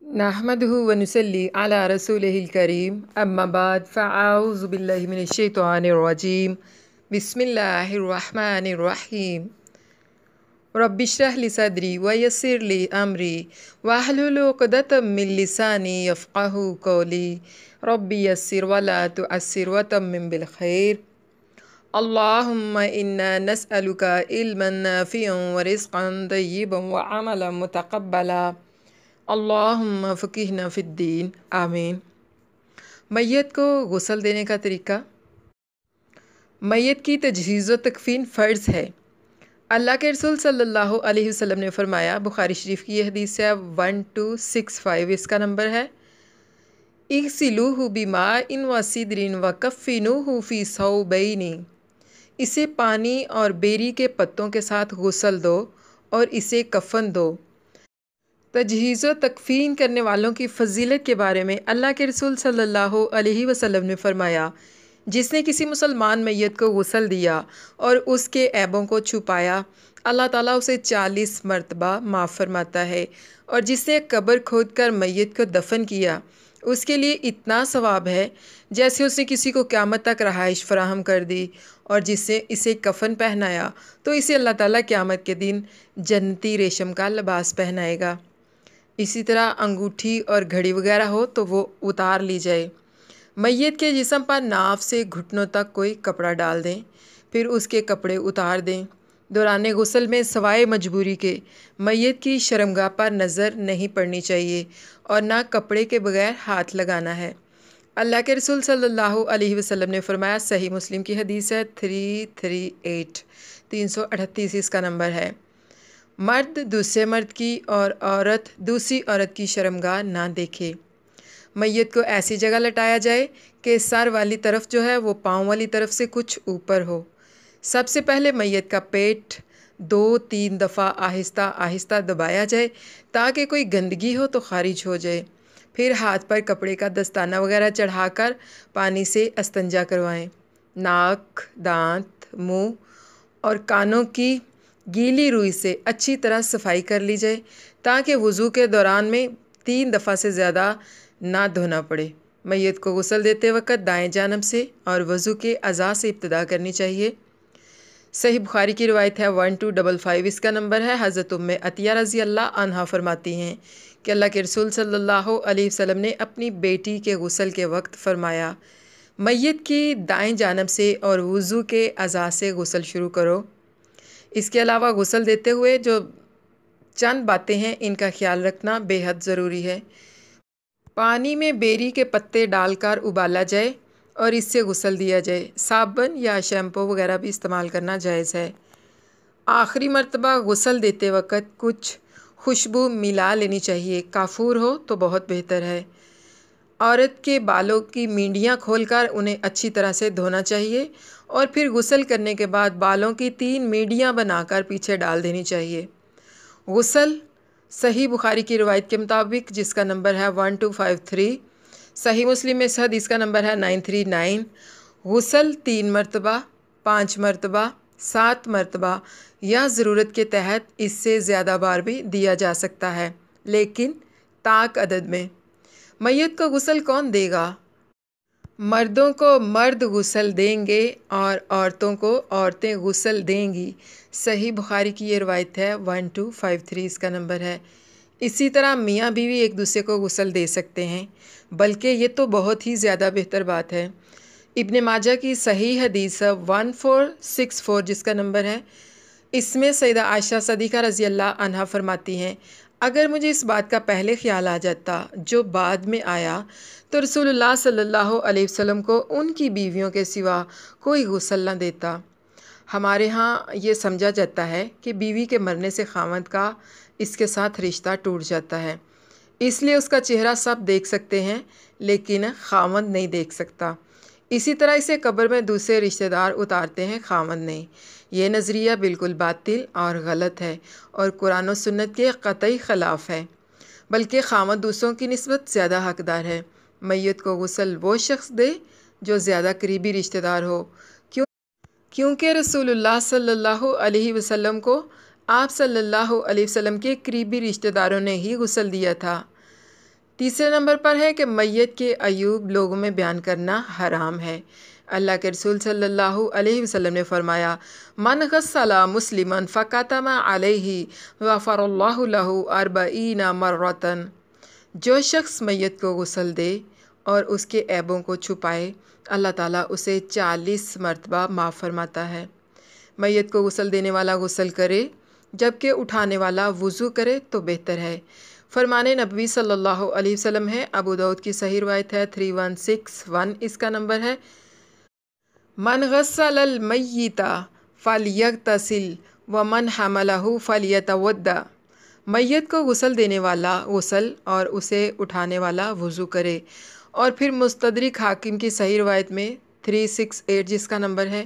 नहमदुहु व नुसल्ली अला रसूलिहिल करीम अम्मा बाद फ़अऊज़ु बिल्लाहि मिनश शैतानिर रजीम बिस्मिल्लाहिर रहमानिर रहीम रब्बिश्रह ली सदरी व यस्सिर ली अमरी वहलुल उक़दतम मिन लिसानी यफ़क़हू क़ौली रब्बी यस्सिर वला तुअस्सिर व तम्मिम बिल खैर अल्लाहुम्मा इन्ना नस्अलुका इल्मन नाफ़िअन व रिज़्क़न तय्यिबन व अमलन मुतक़ब्बला अल्लाहुम्मा फ़क़िहना फ़िद्दीन आमीन। मैयत को गुस्ल देने का तरीका। मैयत की तजहीज़ व तकफ़ीन फ़र्ज़ है। अल्लाह के रसूल सल्लल्लाहु अलैहि वसल्लम ने फरमाया, बुखारी शरीफ की ये हदीस है 1265, इसका नंबर है, इग़सिलूहु बिमाइन व सिदरिन व कफ़िनूहु फ़ी सौबैनी। इसे पानी और बेरी के पत्तों के साथ गुस्ल दो और इसे कफ़न दो। तजहीज़ व तकफ़ीन करने वालों की फ़जीलत के बारे में अल्लाह के रसूल सल्लल्लाहु अलैहि वसल्लम ने फरमाया, जिसने किसी मुसलमान मैयत को गुस्ल दिया और उसके ऐबों को छुपाया, अल्लाह ताला उसे 40 मरतबा माफ़ फरमाता है, और जिसने कब्र खोद कर मैयत को दफन किया उसके लिए इतना सवाब है जैसे उसने किसी को क़यामत तक रहाइश फराहम कर दी, और जिससे इसे कफ़न पहनाया तो इसे अल्लाह ताला क़यामत के दिन जन्नती रेशम का लिबास पहनाएगा। इसी तरह अंगूठी और घड़ी वगैरह हो तो वो उतार ली जाए। मैयत के जिस्म पर नाफ से घुटनों तक कोई कपड़ा डाल दें, फिर उसके कपड़े उतार दें। दौरान गुस्ल में सवाए मजबूरी के मैयत की शर्मगाह पर नज़र नहीं पड़नी चाहिए और ना कपड़े के बगैर हाथ लगाना है। अल्लाह के रसूल सल्लल्लाहु अलैहि वसल्लम ने फरमाया, सही मुस्लिम की हदीस है 338 इसका नंबर है, मर्द दूसरे मर्द की और औरत दूसरी औरत की शर्मगाह ना देखे। मैयत को ऐसी जगह लटाया जाए कि सर वाली तरफ जो है वो पाँव वाली तरफ से कुछ ऊपर हो। सबसे पहले मैयत का पेट 2-3 दफ़ा आहिस्ता आहिस्ता दबाया जाए ताकि कोई गंदगी हो तो खारिज हो जाए। फिर हाथ पर कपड़े का दस्ताना वगैरह चढ़ाकर पानी से अस्तंजा करवाएं। नाक, दांत, मुंह और कानों की गीली रुई से अच्छी तरह सफाई कर ली जाए ताकि वज़ू के दौरान में 3 दफ़ा से ज़्यादा ना धोना पड़े। मैयत को गुस्ल देते वक्त दाएं जानब से और वज़ू के अज़ा से इब्तिदा करनी चाहिए। सही बुखारी की रिवायत है 1255, इसका नंबर है। हज़रत उम्मे अतिया रज़ी अल्लाह अन्हा फरमाती हैं कि अल्लाह के रसूल सल्लल्लाहु अलैहि वसल्लम ने अपनी बेटी के गुस्ल के वक्त फ़रमाया, मैयत की दाएं जानब से और वज़ू के अज़ा से गुस्ल शुरू करो। इसके अलावा गुस्ल देते हुए जो चंद बातें हैं इनका ख्याल रखना बेहद ज़रूरी है। पानी में बेरी के पत्ते डालकर उबाला जाए और इससे गुस्ल दिया जाए। साबुन या शैम्पू वगैरह भी इस्तेमाल करना जायज़ है। आखिरी मर्तबा गुस्ल देते वक्त कुछ खुशबू मिला लेनी चाहिए, काफूर हो तो बहुत बेहतर है। औरत के बालों की मींडियाँ खोलकर उन्हें अच्छी तरह से धोना चाहिए और फिर गुस्ल करने के बाद बालों की 3 मींडियाँ बनाकर पीछे डाल देनी चाहिए। गुस्ल सही बुखारी की रिवायत के मुताबिक, जिसका नंबर है 1253, सही मुस्लिम में इस हदीस का नंबर है 939, गुस्ल 3 मरतबा, 5 मरतबा, 7 मरतबा या ज़रूरत के तहत इससे ज़्यादा बार भी दिया जा सकता है, लेकिन ताक अदद में। मैयत को गुस्ल कौन देगा? मर्दों को मर्द गुस्ल देंगे और औरतों को औरतें गुस्ल देंगी। सही बुखारी की ये रवायत है 1253, इसका नंबर है। इसी तरह मियाँ बीवी एक दूसरे को गुस्ल दे सकते हैं, बल्कि ये तो बहुत ही ज़्यादा बेहतर बात है। इब्न माजा की सही हदीस 1464, जिसका नंबर है, इसमें सैयदा आयशा सदीक़ा रज़ी अल्लाह अन्हा फरमाती हैं, अगर मुझे इस बात का पहले ख्याल आ जाता जो बाद में आया तो रसूलुल्लाह सल्लल्लाहु अलैहि वसल्लम को उनकी बीवियों के सिवा कोई गुस्ल न देता। हमारे यहाँ ये समझा जाता है कि बीवी के मरने से खामद का इसके साथ रिश्ता टूट जाता है, इसलिए उसका चेहरा सब देख सकते हैं लेकिन खामद नहीं देख सकता। इसी तरह इसे कब्र में दूसरे रिश्तेदार उतारते हैं, खामद नहीं। ये नज़रिया बिल्कुल बातिल और गलत है और कुरान और सुन्नत के क़तई ख़िलाफ़ है, बल्कि खामद दूसरों की निस्बत ज़्यादा हकदार है। मैयत को गुस्ल वो शख्स दे जो ज़्यादा करीबी रिश्तेदार हो, क्योंकि रसूलुल्लाह सल्लल्लाहु अलैहि वसल्लम को आप सल्लल्लाहु अलैहि वसल्लम के करीबी रिश्तेदारों ने ही गुस्ल दिया था। तीसरे नंबर पर है कि मैयत के अयूब लोगों में बयान करना हराम है। अल्लाह के रसूल सल्लल्लाहु अलैहि वसल्लम ने फरमाया, मन गस्सला मुस्लिमन फ़कतमा अलैहि गफ़रल्लाहु लहु अर्बईना मर्रतन। जो शख्स मैयत को गुस्ल दे और उसके ऐबों को छुपाए, अल्लाह ताला उसे 40 मरतबा माफ़ फरमाता है। मैयत को गुस्ल देने वाला गुस्ल करे जबकि उठाने वाला वुज़ू करे तो बेहतर है। फरमाने नबी सल्लल्लाहु अलैहि वसल्लम है। अबू दाऊद की सही रिवायत है 3161 इसका नंबर है। मन गस्सलल मय्यिता फलयगतसिल व मन हमलहु फलयतवद्दा। मैयत को गुस्ल देने वाला गुस्ल और उसे उठाने वाला वुज़ू करे। और फिर मुस्तदरिक हाकिम की सही रिवायत में 368 जिसका नंबर है,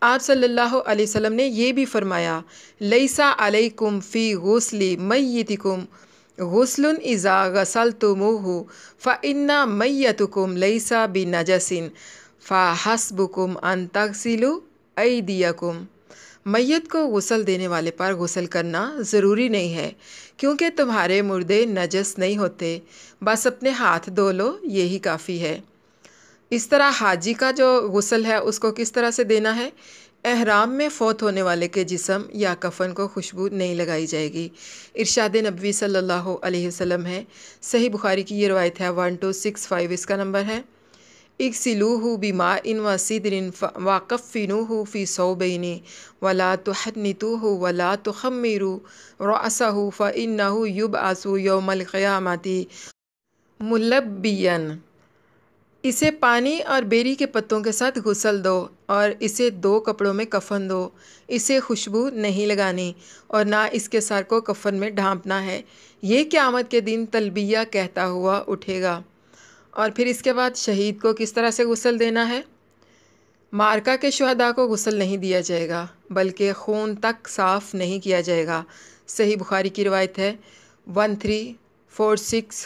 आप सल्लल्लाहु अलैहि वसल्लम ने ये भी फरमाया, लैसा अलैकुम फ़ी गुस्ली मय्यितिकुम गुस्लुन इज़ा गसलतुमुहु फ़इन्ना मय्यतुकुम लैसा बिनजसिन फ़हस्बुकुम अन तगसिलु ऐदियकुम। मैयत को गुस्ल देने वाले पर गुस्ल करना ज़रूरी नहीं है, क्योंकि तुम्हारे मुर्दे नजस नहीं होते, बस अपने हाथ धो लो, यही काफ़ी है। इस तरह हाजी का जो गुस्ल है उसको किस तरह से देना है? एहराम में फ़ौत होने वाले के जिस्म या कफ़न को खुशबू नहीं लगाई जाएगी। इरशाद नबी सल्लल्लाहु अलैहि वसल्लम है। सही बुखारी की ये रवायत है 1265 इसका नंबर है। इक्सिलूहु बिमा इन व सिदरिन वाकफ़िनूहु फ़ी सौबैनी वला तुहन्नितूहु वला तुखम्मिरू रअसहु फ़इन्नहु युबअसु यौमल क़ियामति मुलब्बियन। इसे पानी और बेरी के पत्तों के साथ गुस्ल दो और इसे 2 कपड़ों में कफ़न दो। इसे खुशबू नहीं लगानी और ना इसके सर को कफ़न में ढांपना है। ये क़यामत के दिन तलबिया कहता हुआ उठेगा। और फिर इसके बाद शहीद को किस तरह से गुस्ल देना है? मारका के शुहदा को गुस्ल नहीं दिया जाएगा, बल्कि खून तक साफ़ नहीं किया जाएगा। सही बुखारी की रिवायत है 1346।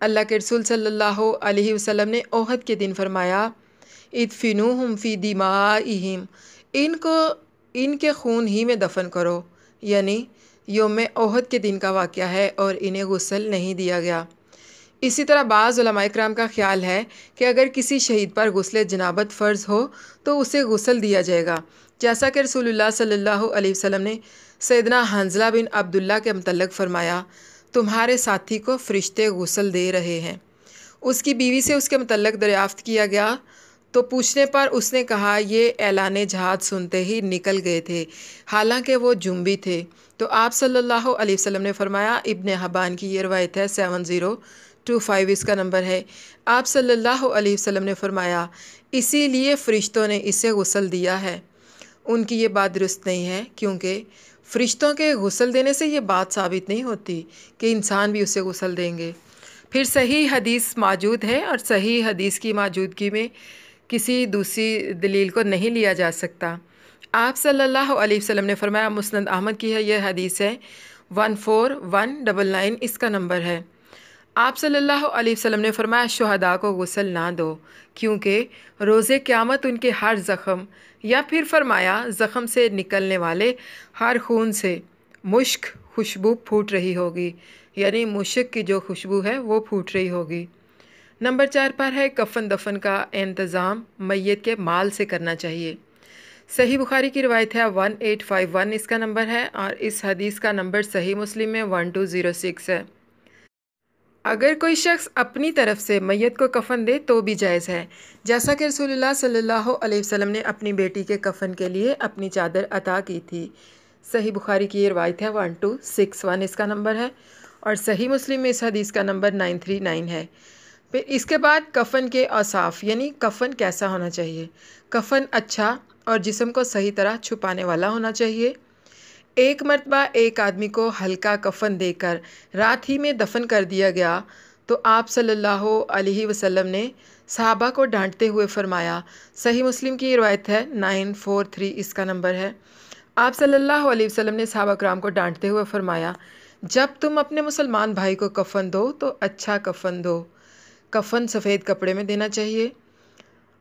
अल्लाह के रसूल सल्लल्लाहु अलैहि वसल्लम ने ओहद के दिन फरमाया, इदफिनूहुम फ़ी दिमाइहिम, इनको इनके खून ही में दफन करो। यानी यौम ओहद के दिन का वाक़या है और इन्हें गुस्ल नहीं दिया गया। इसी तरह बाज़ उलमाए किराम का ख्याल है कि अगर किसी शहीद पर गुस्ल जनाबत फ़र्ज़ हो तो उसे गुस्ल दिया जाएगा, जैसा कि रसूलुल्लाह सल्लल्लाहु अलैहि वसल्लम ने सैयदना हंज़ला बिन अब्दुल्ला के मुतल्लिक़ फरमाया, तुम्हारे साथी को फ़रिश्ते गुस्ल दे रहे हैं। उसकी बीवी से उसके मुतल्लिक़ दरियाफ़्त किया गया तो पूछने पर उसने कहा, ये ऐलान जहाद सुनते ही निकल गए थे, हालांकि वो जुम्बी थे। तो आप सल्लल्लाहु अलैहि वसल्लम ने फरमाया, इब्न हब्बान की ये रवायत है 7025 इसका नंबर है, आप सल्लल्लाहु अलैहि वसल्लम ने फरमाया, इसीलिए फ़रिश्तों ने इसे गुस्ल दिया है। उनकी ये बात दुरुस्त नहीं है, क्योंकि फ़रिश्तों के गुस्ल देने से ये बात साबित नहीं होती कि इंसान भी उसे गुस्ल देंगे। फिर सही हदीस मौजूद है और सही हदीस की मौजूदगी में किसी दूसरी दलील को नहीं लिया जा सकता। आप सल्लल्लाहु अलैहि वसल्लम ने फरमाया, मुस्नद अहमद की है यह हदीस है 14199 इसका नंबर है। आप सल्लल्लाहु अलैहि वसल्लम ने फरमाया, शुहदा को गुस्ल ना दो, क्योंकि रोज़े क़यामत उनके हर ज़ख़म, या फिर फरमाया ज़ख़म से निकलने वाले हर खून से मुश्क खुशबू फूट रही होगी, यानी मुश्क की जो खुशबू है वो फूट रही होगी। नंबर 4 पर है कफ़न दफन का इंतज़ाम मैयत के माल से करना चाहिए। सही बुखारी की रिवायत है 1851 इसका नंबर है और इस हदीस का नंबर सही मुस्लिम में 1206 है। अगर कोई शख्स अपनी तरफ से मैयत को कफ़न दे तो भी जायज़ है, जैसा कि रसूलुल्लाह सल्लल्लाहु अलैहि वसल्लम ने अपनी बेटी के कफ़न के लिए अपनी चादर अता की थी। सही बुखारी की ये रिवायत है 1261 इसका नंबर है और सही मुस्लिम में इस हदीस का नंबर 939 है। फिर इसके बाद कफ़न के औसाफ, यानी कफ़न कैसा होना चाहिए। कफ़न अच्छा और जिस्म को सही तरह छुपाने वाला होना चाहिए। एक मरतबा एक आदमी को हल्का कफ़न देकर रात ही में दफन कर दिया गया तो आप सल्लल्लाहु अलैहि वसल्लम ने सहाबा को डांटते हुए फरमाया, सही मुस्लिम की रिवायत है 943 इसका नंबर है। आप सल्लल्लाहु अलैहि वसल्लम ने सहाबा कराम को डांटते हुए फरमाया, जब तुम अपने मुसलमान भाई को कफ़न दो तो अच्छा कफ़न दो, कफ़न सफ़ेद कपड़े में देना चाहिए।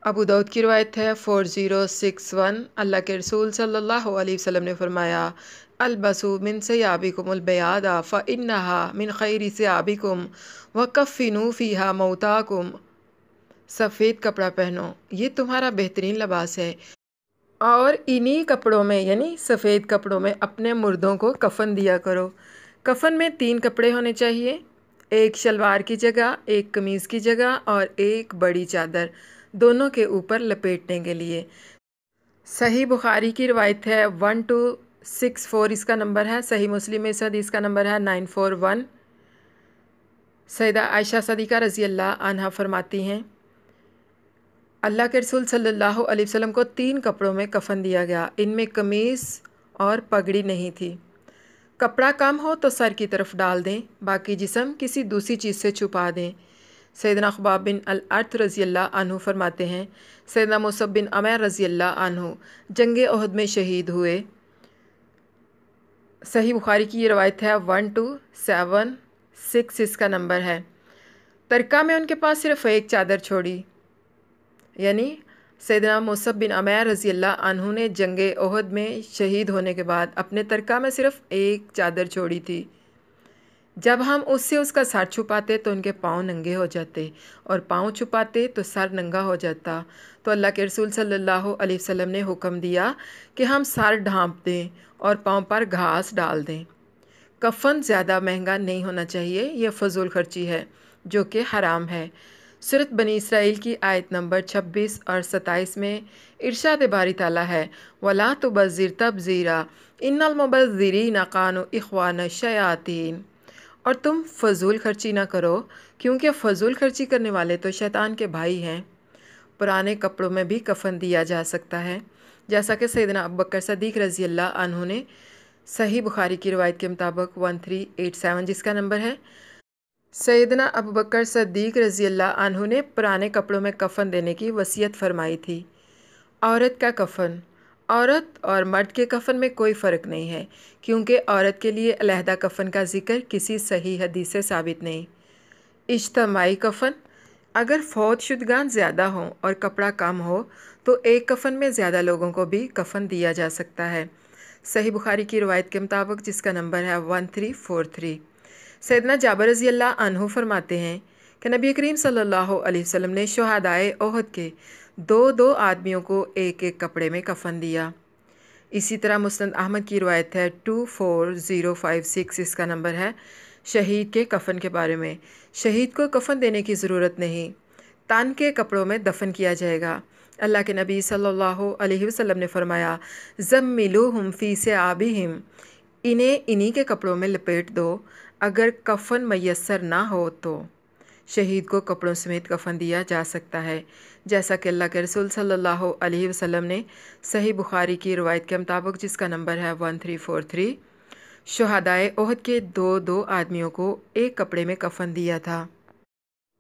अबू दाऊद की रिवायत है 4061। अल्लाह के रसूल सल्लल्लाहु अलैहि वसल्लम ने फरमाया, अलबसु मिन सियाबिकुमुल बयादा फ़इन्नहा मिन खैरि सियाबिकुम वकफ़िनू फ़ीहा मौताकुम। सफ़ेद कपड़ा पहनो, ये तुम्हारा बेहतरीन लिबास है, और इन्हीं कपड़ों में यानी सफ़ेद कपड़ों में अपने मुर्दों को कफ़न दिया करो। कफ़न में 3 कपड़े होने चाहिए, एक शलवार की जगह, एक कमीज़ की जगह और एक बड़ी चादर, दोनों के ऊपर लपेटने के लिए। सही बुखारी की रिवायत है 1264 इसका नंबर है। सही मुस्लिम में इस हदीस का नंबर है 941। सैयदा आयशा सदीक़ा रज़ी अल्लाह अन्हा फरमाती हैं, अल्लाह के रसूल सल्लल्लाहु अलैहि वसल्लम को 3 कपड़ों में कफ़न दिया गया। इनमें कमीज़ और पगड़ी नहीं थी। कपड़ा कम हो तो सर की तरफ डाल दें, बाकी जिस्म किसी दूसरी चीज़ से छुपा दें। सैयदना ख़ुबाब बिन अल-अर्थ रज़ी अल्लाह अन्हु फरमाते हैं, सैयदना मुसअब बिन उमैर रज़ी अल्लाह अन्हु जंगे ओहद में शहीद हुए। सही बुखारी की ये रवायत है 1276 इसका नंबर है। तरका में उनके पास सिर्फ़ एक चादर छोड़ी, यानी सैयदना मुसअब बिन उमैर रज़ी अल्लाह अन्हु ने जंगे ओहद में शहीद होने के बाद अपने तरका में सिर्फ़ एक चादर छोड़ी थी। जब हम उससे उसका सर छुपाते तो उनके पाँव नंगे हो जाते, और पाँव छुपाते तो सर नंगा हो जाता। तो अल्लाह के रसूल सल्लल्लाहु अलैहि वसल्लम ने हुक्म दिया कि हम सर ढांप दें और पाँव पर घास डाल दें। कफ़न ज़्यादा महंगा नहीं होना चाहिए, यह फ़जूल खर्ची है जो कि हराम है। सूरत बनी इसराइल की आयत नंबर 26 और 27 में इरशाद बारी ताला है, वला तुबज़िर तबज़ीरा इन्नल मुबज़्ज़िरीना कानू इख़वान शयातीन। और तुम फ़जूल खर्ची ना करो, क्योंकि फ़जूल खर्ची करने वाले तो शैतान के भाई हैं। पुराने कपड़ों में भी कफ़न दिया जा सकता है, जैसा कि सैयदना अबू बकर सदीक़ रज़ी अल्लाह अन्हु ने सही बुखारी की रिवायत के मुताबिक 1387 जिसका नंबर है, सैयदना अबू बकर सदीक़ रज़ी अल्लाह अन्हु ने पुराने कपड़ों में कफ़न देने की वसीयत फरमाई थी। औरत का कफ़न, औरत और मर्द के कफ़न में कोई फ़र्क नहीं है, क्योंकि औरत के लिए अलहदा कफ़न का ज़िक्र किसी सही हदीस से साबित नहीं। इज्तमाई कफ़न, अगर फौत शुदगान ज़्यादा हों और कपड़ा कम हो तो एक कफ़न में ज़्यादा लोगों को भी कफ़न दिया जा सकता है। सही बुखारी की रिवायत के मुताबिक जिसका नंबर है 1343। सैयदना जाबिर रज़ी अल्लाह अन्हु फरमाते हैं कि नबी करीम सल्लल्लाहु अलैहि वसल्लम ने शुहदाए ओहद के 2 आदमियों को एक एक कपड़े में कफ़न दिया। इसी तरह मुस्नद अहमद की रिवायत है 24056 इसका नंबर है, शहीद के कफ़न के बारे में। शहीद को कफ़न देने की ज़रूरत नहीं, तन के कपड़ों में दफन किया जाएगा। अल्लाह के नबी सल्लल्लाहु अलैहि वसल्लम ने फरमाया, ज़म्मिलूहुम फ़ी सियाबिहिम, इन्हें इन्हीं के कपड़ों में लपेट दो। अगर कफ़न मैसर ना हो तो शहीद को कपड़ों समेत कफ़न दिया जा सकता है, जैसा कि अल्लाह के रसूल सल्लल्लाहु अलैहि वसल्लम ने सही बुखारी की रिवायत के मुताबिक जिसका नंबर है 1343 शुहदाए ओहद के 2 आदमियों को एक कपड़े में कफ़न दिया था।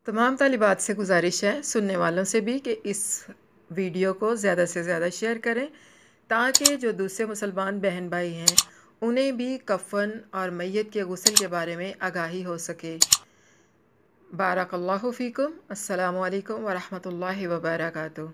तमाम तालिबात से गुजारिश है, सुनने वालों से भी, कि इस वीडियो को ज़्यादा से ज़्यादा शेयर करें, ताकि जो दूसरे मुसलमान बहन भाई हैं उन्हें भी कफ़न और मैयत के गुस्ल के बारे में आगाही हो सके। बारकल्लाहु फ़ीकुम। अस्सलामु अलैकुम व रहमतुल्लाहि व बरकातुहू।